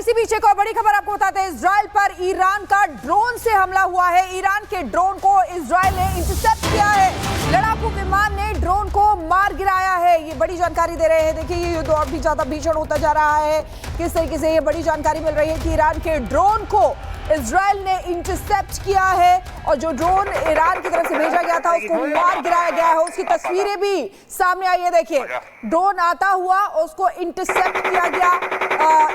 इसी बीच एक और बड़ी खबर आपको बताते हैं। इजराइल पर ईरान का ड्रोन से हमला हुआ है। ईरान के ड्रोन को इजराइल ने इंटरसेप्ट किया है। लड़ाकू विमान ने ड्रोन को मार गिराया है। ये बड़ी जानकारी दे रहे हैं। देखिए ये युद्ध और भी ज्यादा भीषण होता जा रहा है। किस तरीके से ये बड़ी जानकारी मिल रही है कि ईरान के ड्रोन को इजराइल ने इंटरसेप्ट किया है और जो ड्रोन ईरान की तरफ से भेजा गया था उसको मार गिराया गया है। उसकी तस्वीरें भी सामने आई है। देखिए ड्रोन आता हुआ उसको इंटरसेप्ट किया गया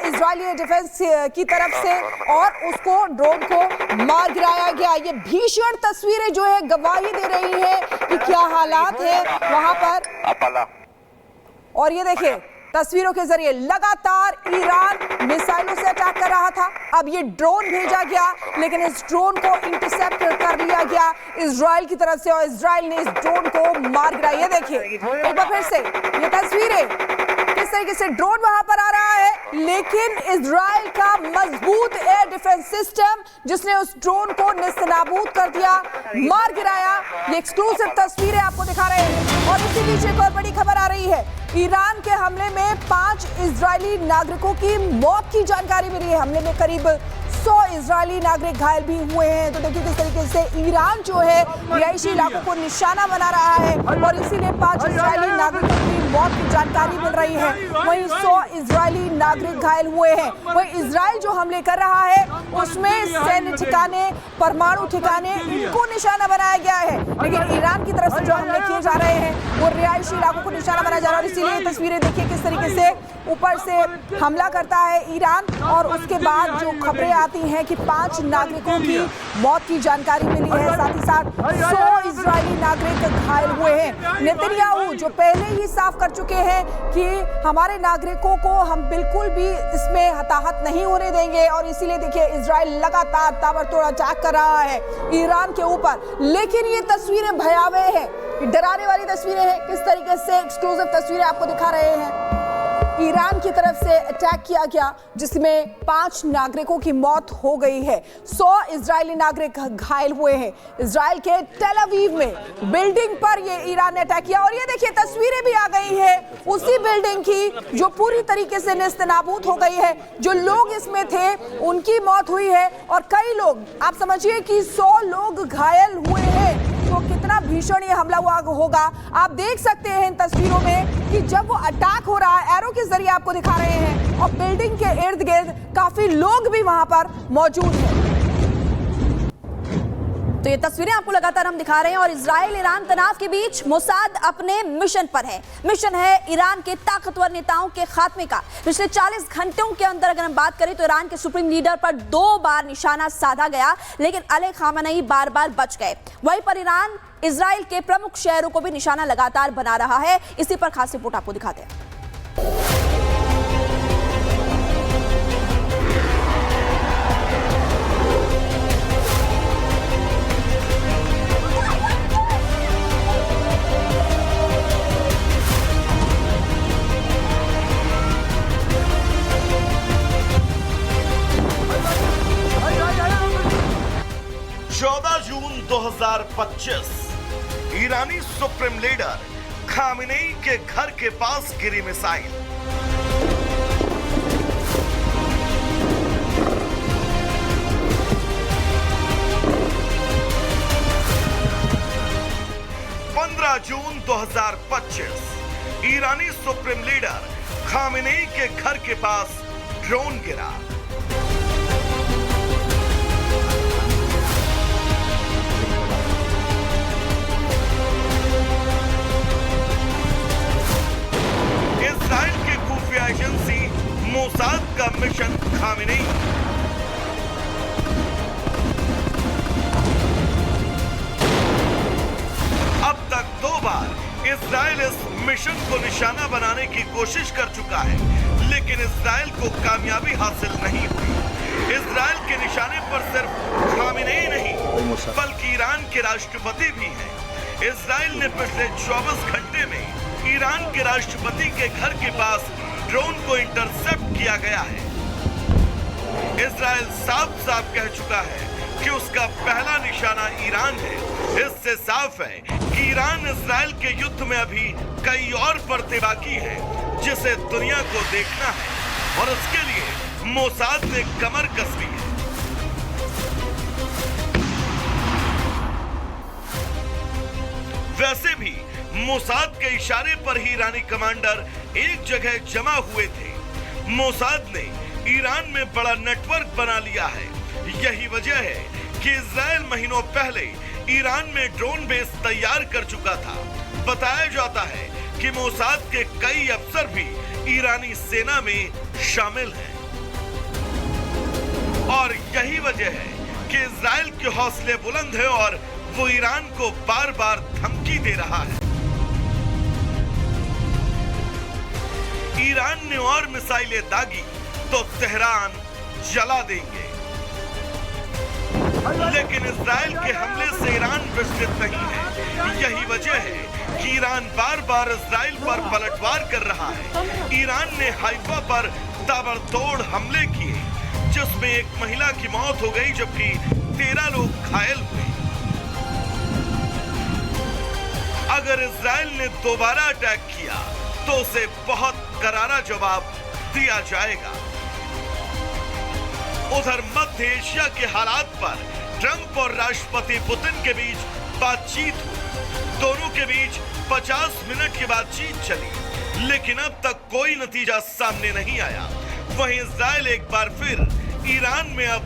इजरायली डिफेंस की तरफ से और उसको ड्रोन को मार गिराया गया। ये भीषण तस्वीरें जो है गवाही दे रही है कि क्या हालात है वहां पर। और ये देखिए तस्वीरों के जरिए लगातार ईरान मिसाइलों से अटैक कर रहा था। अब ये ड्रोन भेजा गया लेकिन इस ड्रोन को इंटरसेप्ट कर लिया गया इजराइल की तरफ से और इजराइल ने इस ड्रोन को मार गिराया। ये देखिए एक बार फिर से ये तस्वीरें किस तरीके से ड्रोन वहां पर आ रहा है लेकिन इजराइल का मजबूत एयर डिफेंस सिस्टम जिसने उस ड्रोन को नेस्तनाबूद कर दिया, मार गिराया। ये एक्सक्लूसिव तस्वीरें आपको दिखा रहे हैं। और इसी बीच एक और बड़ी खबर आ रही है। ईरान के हमले में 5 इजरायली नागरिकों की मौत की जानकारी मिली है। हमले में करीब 100 इजरायली नागरिक घायल भी हुए हैं। तो देखिए किस तरीके से ईरान जो है रिहायशी इलाकों को निशाना बना रहा है और इसीलिए 5 इजरायली नागरिकों की मौत की जानकारी मिल रही है। वहीं 100 इजरायली नागरिक घायल हुए हैं। वहीं इजराइल जो हमले कर रहा है उसमें सैन्य ठिकाने, परमाणु ठिकाने, इनको निशाना बनाया गया है। लेकिन ईरान की तरफ से जो हमले किए जा रहे हैं वो रिहायशी इलाकों को निशाना बनाया जा रहा है। इसीलिए तस्वीरें देखिए किस तरीके से ऊपर से हमला करता है ईरान और उसके बाद जो खबरें आती हैं कि 5 नागरिकों की मौत की जानकारी मिली है। साथ ही साथ 100 इजरायली नागरिक घायल हुए हैं। नेतन्याहू जो पहले ही साफ कर चुके हैं कि हमारे नागरिकों को हम बिल्कुल भी इसमें हताहत नहीं होने देंगे और इसीलिए देखिए इजराइल लगातार ताबड़तोड़ अटैक कर रहा है ईरान के ऊपर। लेकिन ये तस्वीरें भयावह हैं, डराने वाली तस्वीरें हैं। किस तरीके से एक्सक्लूसिव तस्वीरें आपको दिखा रहे हैं। ईरान की तरफ से अटैक किया गया जिसमें 5 नागरिकों की मौत हो गई है। 100 इजरायली नागरिक घायल हुए हैं। इजराइल के टेल अवीव में बिल्डिंग पर ये ईरान ने अटैक किया और ये देखिए तस्वीरें भी आ गई है उसी बिल्डिंग की जो पूरी तरीके से नेस्तनाबूद हो गई है। जो लोग इसमें थे उनकी मौत हुई है और कई लोग, आप समझिए कि 100 लोग घायल हुए हैं। तो कितना भीषण ये हमला हुआ होगा। आप देख सकते हैं इन तस्वीरों में कि जब वो अटैक हो रहा है, एरो के जरिए आपको दिखा रहे हैं और बिल्डिंग के इर्द गिर्द काफी लोग भी वहां पर मौजूद हैं। तो ये तस्वीरें आपको लगातार हम दिखा रहे हैं और इजराइल ईरान तनाव के बीच मोसाद अपने मिशन पर है। मिशन है ईरान के ताकतवर नेताओं के खात्मे का। पिछले 40 घंटों के अंदर अगर हम बात करें तो ईरान के सुप्रीम लीडर पर 2 बार निशाना साधा गया लेकिन अली खामेनेई बार बार बच गए। वहीं पर ईरान इजराइल के प्रमुख शहरों को भी निशाना लगातार बना रहा है। इसी पर खास रिपोर्ट आपको दिखाते हैं। जून 2025 ईरानी सुप्रीम लीडर खामेनेई के घर के पास गिरी मिसाइल। जून 2025 ईरानी सुप्रीम लीडर खामेनेई के घर के पास ड्रोन गिरा। इजराइल की खुफिया एजेंसी मोसाद का मिशन खामेनेई। अब तक 2 बार इजराइल इस मिशन को निशाना बनाने की कोशिश कर चुका है लेकिन इजराइल को कामयाबी हासिल नहीं हुई। इजराइल के निशाने पर सिर्फ खामेनेई नहीं बल्कि ईरान के राष्ट्रपति भी हैं। इजराइल ने पिछले 24 घंटे में ईरान के राष्ट्रपति के घर के पास ड्रोन को इंटरसेप्ट किया गया है। इजराइल साफ साफ कह चुका है कि उसका पहला निशाना ईरान है। इससे साफ है कि ईरान इजराइल के युद्ध में अभी कई और परतें बाकी हैं जिसे दुनिया को देखना है और उसके लिए मोसाद ने कमर कस ली है। वैसे भी मोसाद के इशारे पर ही ईरानी कमांडर एक जगह जमा हुए थे। मोसाद ने ईरान में बड़ा नेटवर्क बना लिया है। यही वजह है कि इजराइल महीनों पहले ईरान में ड्रोन बेस तैयार कर चुका था। बताया जाता है कि मोसाद के कई अफसर भी ईरानी सेना में शामिल हैं। और यही वजह है कि इजराइल के हौसले बुलंद है और वो ईरान को बार बार धमकी दे रहा है। ईरान ने और मिसाइलें दागी तो तेहरान जला देंगे। लेकिन इजराइल के हमले से ईरान विचलित नहीं है। यही वजह है कि ईरान बार बार इजराइल पर पलटवार कर रहा है। ईरान ने हाइफा पर ताबड़तोड़ हमले किए, जिसमें एक महिला की मौत हो गई जबकि 13 लोग घायल हुए। अगर इजराइल ने दोबारा अटैक किया तो उसे बहुत करारा जवाब दिया जाएगा। उधर मध्य एशिया के हालात पर ट्रंप और राष्ट्रपति पुतिन के बीच बातचीत हुई। दोनों के बीच 50 मिनट की बातचीत चली, लेकिन अब तक कोई नतीजा सामने नहीं आया। वहीं इजराइल एक बार फिर ईरान में अब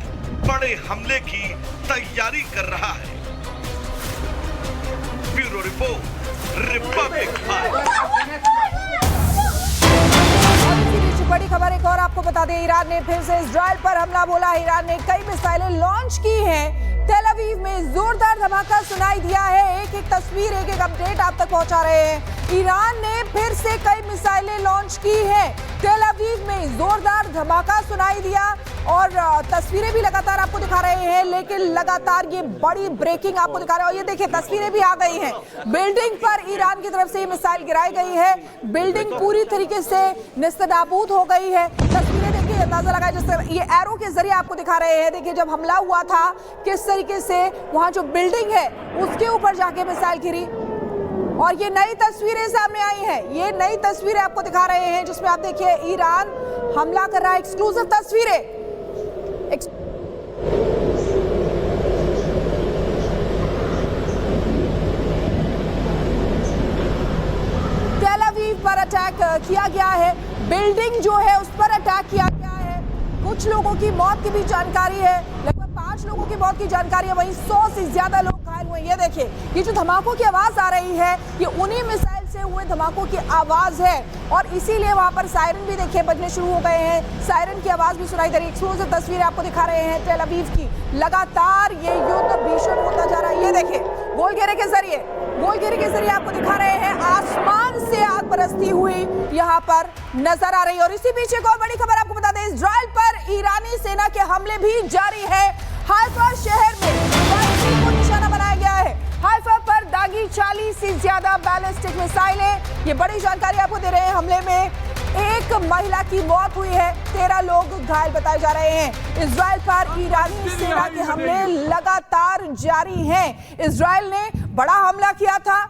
बड़े हमले की तैयारी कर रहा है। Bureau report, Republic. बड़ी खबर एक और आपको बता दें, ईरान ने फिर से इजराइल पर हमला बोला है। ईरान ने कई मिसाइलें लॉन्च की हैं। तेल अवीव में जोरदार धमाका सुनाई दिया है। एक एक तस्वीर, एक एक अपडेट आप तक पहुंचा रहे हैं। ईरान ने फिर से कई मिसाइलें लॉन्च की हैं। तेल अवीव में जोरदार धमाका सुनाई दिया और तस्वीरें भी लगातार आपको दिखा रहे हैं। लेकिन लगातार ये बड़ी ब्रेकिंग आपको दिखा रहे हैं। और ये देखिए, तस्वीरें भी आ गई हैं। बिल्डिंग पर ईरान की तरफ से ये मिसाइल गिराई गई है। बिल्डिंग पूरी तरीके से निस्तनाबूद हो गई है। तस्वीरें देखिए, अंदाजा लगाए, जैसे ये एरो के जरिए आपको दिखा रहे हैं। देखिए, जब हमला हुआ था किस तरीके से वहां जो बिल्डिंग है उसके ऊपर जाके मिसाइल गिरी। और ये नई तस्वीरें सामने आई हैं। ये नई तस्वीरें आपको दिखा रहे हैं जिसमें आप देखिए ईरान हमला कर रहा है। एक्सक्लूसिव तस्वीरें। तेल अवीव पर अटैक किया गया है। बिल्डिंग जो है उस पर अटैक किया गया है। कुछ लोगों की मौत की भी जानकारी है। लगभग 5 लोगों की मौत की जानकारी है। वहीं 100 से ज्यादा लोग घायल हुए। ये देखिए, ये जो धमाकों की आवाज आ रही है ये उन्हीं मिसाइल से हुए धमाकों की आवाज है। और इसीलिए वहां पर सायरन भी देखिए बजने शुरू हो गए हैं। सायरन की आवाज भी सुनाई दे रही है। एक्सक्लूसिव तस्वीरें आपको दिखा रहे हैं तेल अवीव की। लगातार ये युद्ध भीषण होता जा रहा है। ये देखिए, गोलघेरे के जरिए आपको दिखा रहे हैं आसमान से आग बरसती हुई यहाँ पर नजर आ रही है। और इसी बीच एक और बड़ी खबर आपको बता दें, इजराइल पर ईरानी सेना के हमले भी जारी है। हाइफा शहर में को निशाना बनाया गया है। हाइफा पर दागी 40 से ज्यादा बैलिस्टिक मिसाइलें। ये बड़ी जानकारी आपको दे रहे हैं। हमले में एक महिला की मौत हुई है, 13 लोग घायल बताए जा रहे हैं। इजराइल पर ईरानी सेना के हमले लगातार जारी हैं। इजराइल ने बड़ा हमला किया था,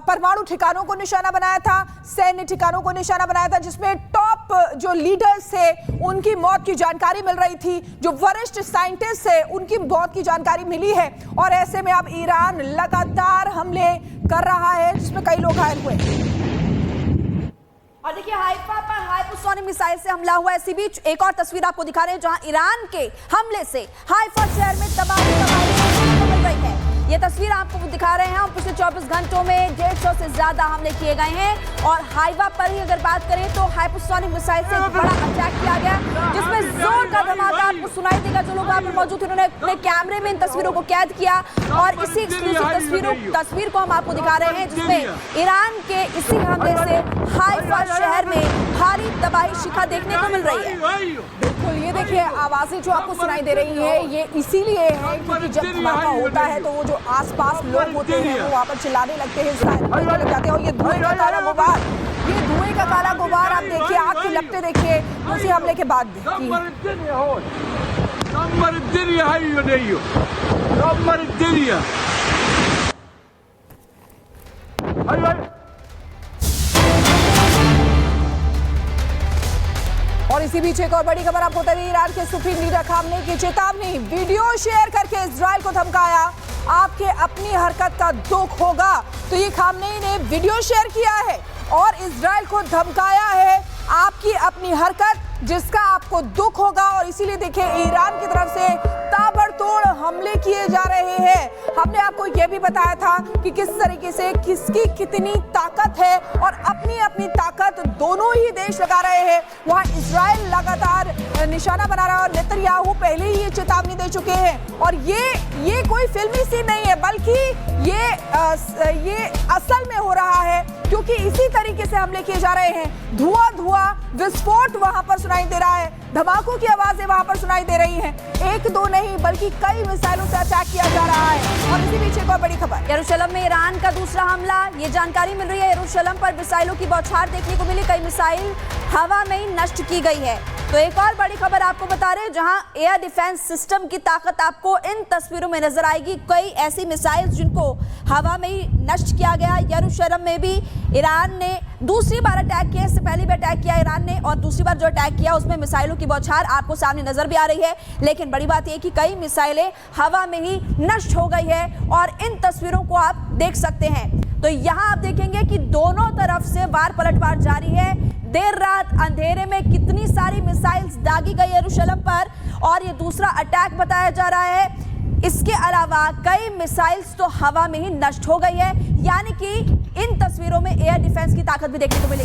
परमाणु ठिकानों को निशाना बनाया था, सैन्य ठिकानों को निशाना बनाया था, जिसमें टॉप जो लीडर्स थे उनकी मौत की जानकारी मिल रही थी। जो वरिष्ठ साइंटिस्ट है उनकी मौत की जानकारी मिली है। और ऐसे में अब ईरान लगातार हमले कर रहा है जिसमें कई लोग घायल हुए। और देखिए, हाइफा पर हाइपरसोनिक मिसाइल से हमला हुआ है। इसी बीच एक और तस्वीर आपको दिखा रहे हैं जहां ईरान के हमले से हाइफा शहर में तबाही मिल रही है। ये तस्वीर आपको दिखा रहे हैं। पिछले 24 घंटों में 150 से ज्यादा हमले किए गए हैं। और हाइफा पर ही अगर बात करें तो हाइपरसोनिक मिसाइल से एक बड़ा अटैक किया गया, जिसमें जोर का धमाका आपको सुनाई देगा। जो लोग वहां पर मौजूद थे उन्होंने अपने कैमरे में इन तस्वीरों को कैद किया। और इसी एक्सक्लूसिव तस्वीर को हम आपको दिखा रहे हैं जिसमें ईरान के इसी हमले से हाइफा शहर में भारी तबाही शिखा देखने को मिल रही है। बिल्कुल, ये देखिए आवाजें जो आपको सुनाई दे रही है ये इसीलिए है क्योंकि जब धमाका होता है तो वो जो आसपास लोग होते हैं वो वहां पर चिल्लाने लगते हैं, लग जाते हैं। और ये धुएं का काला गुबार, ये धुएं का काला गुबार आप देखिए, आग की लपटें देखिए उसी हमले के बाद और इसी इसी बीच एक और बड़ी खबर आपको तभी ईरान के सुप्रीम लीडर खामनेई की चेतावनी, वीडियो शेयर करके इजराइल को धमकाया, आपके अपनी हरकत का दुख होगा। तो ये खामनेई ने वीडियो शेयर किया है और इजराइल को धमकाया है, आपकी अपनी हरकत जिसका आपको दुख होगा। और इसीलिए देखिए ईरान की तरफ से ताबड़तोड़ हमले किए जा रहे हैं। हमने आपको यह भी बताया था कि किस तरीके से किसकी कितनी ताकत है और अपनी अपनी ताकत दोनों ही देश लगा रहे हैं। वहां इजराइल लगातार निशाना बना रहा है और नेतन्याहू पहले ही ये चेतावनी दे चुके हैं। और ये कोई फिल्मी सीन नहीं है, बल्कि ये असल में हो रहा है, क्योंकि इसी तरीके से हमले किए जा रहे हैं। धुआं विस्फोट वहां पर सुनाई दे रहा है, धमाकों की आवाजें वहां पर सुनाई दे रही हैं। एक दो नहीं बल्कि कई मिसाइलों से अटैक किया जा रहा है। और इसी बीच एक और बड़ी खबर, यरूशलेम में ईरान का दूसरा हमला, ये जानकारी मिल रही है। यरूशलेम पर मिसाइलों की बौछार देखने को मिली, कई मिसाइल हवा में ही नष्ट की गई है। तो एक और बड़ी खबर आपको बता रहे हैं, जहां एयर डिफेंस सिस्टम की ताकत आपको इन तस्वीरों में नजर आएगी। कई ऐसी मिसाइल जिनको हवा में ही नष्ट किया गया। यरूशलेम में भी ईरान ने दूसरी बार अटैक किया, इससे पहले भी अटैक किया ईरान ने, और दूसरी बार जो अटैक किया उसमें मिसाइलों की बौछार आपको सामने नजर भी आ रही है। लेकिन बड़ी बात यह कि कई मिसाइलें हवा में ही नष्ट हो गई है और इन तस्वीरों को आप देख सकते हैं। तो यहाँ आप देखेंगे कि दोनों तरफ से वार पलटवार जारी है। देर रात अंधेरे में कितनी सारी मिसाइल्स दागी गई यरूशलेम पर, और ये दूसरा अटैक बताया जा रहा है। इसके अलावा कई मिसाइल्स तो हवा में ही नष्ट हो गई है, यानी कि इन तस्वीरों में एयर डिफेंस की ताकत भी देखने को मिलेगी।